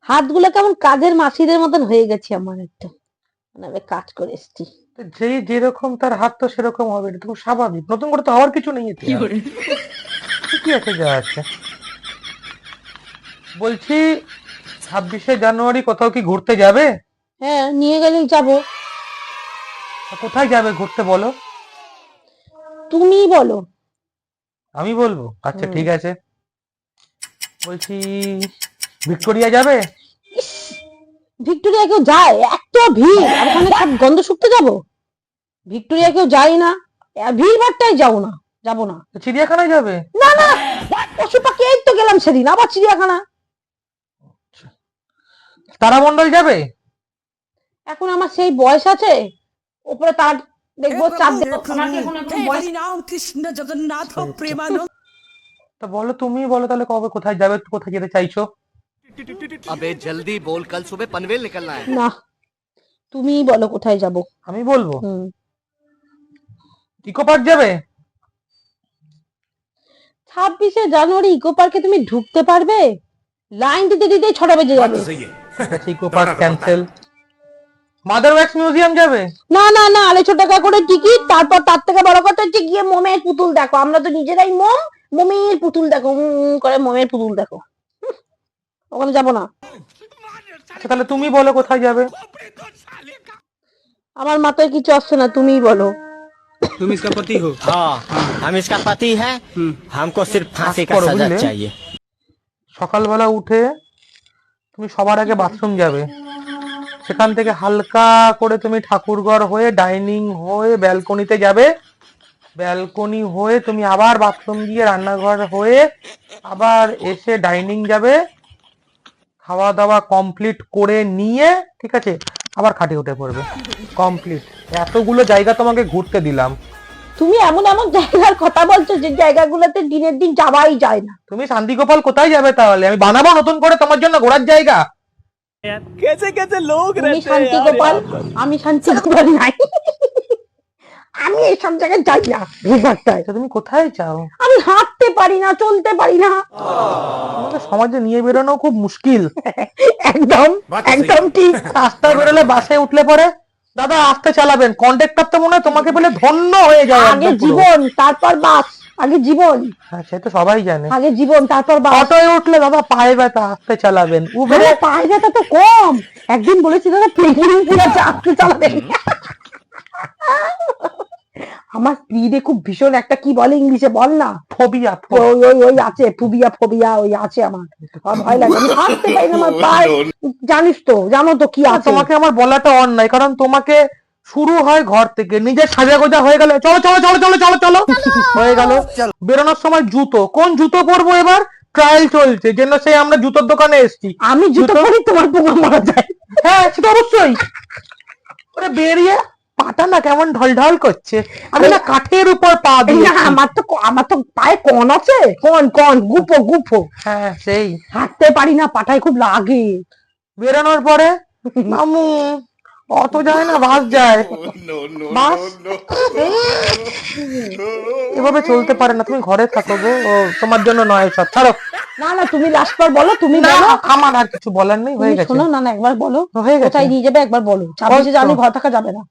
হাতগুলো কেমন কাজের মাসিদের মতন হয়ে গেছে আমার একটু, মানে আমি কাজ করে এসছি। যে যেরকম তার হাত তো সেরকম হবে, এটা তো খুব স্বাভাবিক, নতুন করে তো হওয়ার কিছু নেই এতে আর। কি আছে যা আছে। বলছি 26শে জানুয়ারি কোথাও কি ঘুরতে যাবে? হ্যাঁ, নিয়ে গেলেই যাবো। কোথায় যাবে ঘুরতে বলো? তুমিই বলো। আমি বলবো? আচ্ছা হুম। ঠিক আছে। বলছি ভিক্টোরিয়া যাবে? ইস, ভিক্টোরিয়া কেউ যায়? এত ভিড়, আর ওখানে সব গন্ধ শুকতে যাবো? ভিক্টোরিয়া কেউ যায় না, ভিড় ভাট্টায় যাবো না, যাবো না। তো চিড়িয়াখানায় যাবে? না না, পশু পাখি এই তো গেলাম সেদিন, আবার চিড়িয়াখানা? তারামণ্ডল যাবে? এখন আমার সেই বয়স আছে, ওপরে তার দেখবো, চাপ দেখবো, আমার কি এখন এখন বয়স? হরিনাম কৃষ্ণ জগন্নাথ প্রেমানন্দ। তা বলো, তুমি বলো তাহলে কবে কোথায় যাবে, কোথায় যেতে চাইছো? अबे जल्दी बोल, कल सुबह पनवेल निकलना है। না, তুমিই বলো কোথায় যাবো। আমি বলবো হুম। ইকো পার্ক যাবে? 26শে জানুয়ারি ইকো পার্কে তুমি ঢুকতে পারবে? লাইন দিতে দিতে 6টা বেজে যাবে। Eco Park cancel. Mother Wax Museum যাবে? না না না, 250 টাকা করে টিকিট, তারপর তার থেকে বড় কথা হচ্ছে গিয়ে মোমের পুতুল দেখো। আমরা তো নিজেরাই মোমের পুতুল দেখো, করে মোমের পুতুল দেখো। হুঁ, ওখানে যাবো না। আচ্ছা তাহলে তুমি বলো কোথায় যাবে? আমার মাথায় কিছু আসছে না, তুমিই বলো। तुम इसका पति हो? हाँ हम इसका पति है। हमको सिर्फ फांसी का करो, सजा बुझले? चाहिए। সকালবেলা উঠে তুমি সবার আগে বাথরুম যাবে, সেখান থেকে হালকা করে তুমি ঠাকুরঘর হয়ে ডাইনিং হয়ে ব্যালকনিতে যাবে, ব্যালকনি হয়ে তুমি আবার বাথরুম গিয়ে রান্নাঘর হয়ে আবার এসে ডাইনিং যাবে, খাওয়া দাওয়া কমপ্লিট করে নিয়ে ঠিক আছে আবার খাটে উঠে পড়বে। কমপ্লিট। এতগুলো জায়গা তোমাকে ঘুরতে দিলাম। তুমি এমন এমন জায়গার কথা বলছো যে জায়গাগুলোতে দিনের দিন যাওয়াই যায় না। তুমি শান্তিগোপাল কোথায় যাবে তাহলে? আমি বানাবো নতুন করে তোমার জন্য ঘোরার জায়গা। তুমি শান্তি গোপাল, আমি শান্তি গোপাল নাই। আমি এইসব জায়গায় যাই না ভিড়ভাট্টায়। আচ্ছা তুমি কোথায় চাও? আমি হাঁটতে পারি না, চলতে পারি না। তোমাকে সমাজে নিয়ে বেরোনো খুব মুশকিল। একদম একদম ঠিক। রাস্তায় বেরোলে বাসে উঠলে পরে দাদা আস্তে চালাবেন, কন্ডাক্টর তো মনে হয় তোমাকে পেলে ধন্য হয়ে যায় আগে একদম পুরো। জীবন তারপর বাস, আগে জীবন, হ্যাঁ সে তো সবাই জানে। আগে জীবন তারপর বাস। অটোয় উঠলে দাদা পায়ে ব্যথা, আস্তে চালাবেন। উবেরে আরে পায়ে ব্যথা তো কম, একদিন বলেছি দাদা প্রেগনেন্ট পুরো আস্তে চালাবেন। আমার স্ত্রীরে খুব ভীষণ একটা কি বলে ইংলিশে বল না, ফোবিয়া। ওই ওই ওই আছে ফোবিয়া, ফোবিয়া ওই আছে আমার। আমার ভয় লাগে, আমি হাঁটতে পারি না, আমার পায়ে, জানিস তো, জানো তো কি আছে। তোমাকে আমার বলাটা অন্যায়, কারণ তোমাকে শুরু হয় ঘর থেকে, নিজের সাজা গোজা হয়ে গেলে চলো চলো চলো চলো চলো চলো হয়ে গেল। বেরোনোর সময় জুতো, কোন জুতো পরবো এবার? ট্রায়াল চলছে, জন্য সেই আমরা জুতোর দোকানে এসেছি। আমি জুতো পরি তোমার পোকা মারা যায়। হ্যাঁ সেটা অবশ্যই। ওরে বেরিয়ে পাটা না কেমন ঢলঢল করছে, আমি না কাঠের উপর পা এই না, দিয়েছি। আমার তো পায়ে কন আছে, কন কন গুপো গুপো। হ্যাঁ সেই। হাঁটতে পারি না, পাটায় খুব লাগে। বেরোনোর পরে মামু অটো যায় না, বাস যায়। বাস এভাবে চলতে পারে না, তুমি ঘরে থাকো গো, ও তোমার জন্য নয় সব, ছাড়ো। না না, তুমি লাস্ট বার বলো, তুমি না বলো। আমার আর কিছু বলার নেই, হয়ে তুমি গেছে। শোনো না, না একবার বলো হয়ে গেছে। কোথায় নিয়ে যাবে একবার বলো। 26শে জানুয়ারি ঘর থাকা যাবে না।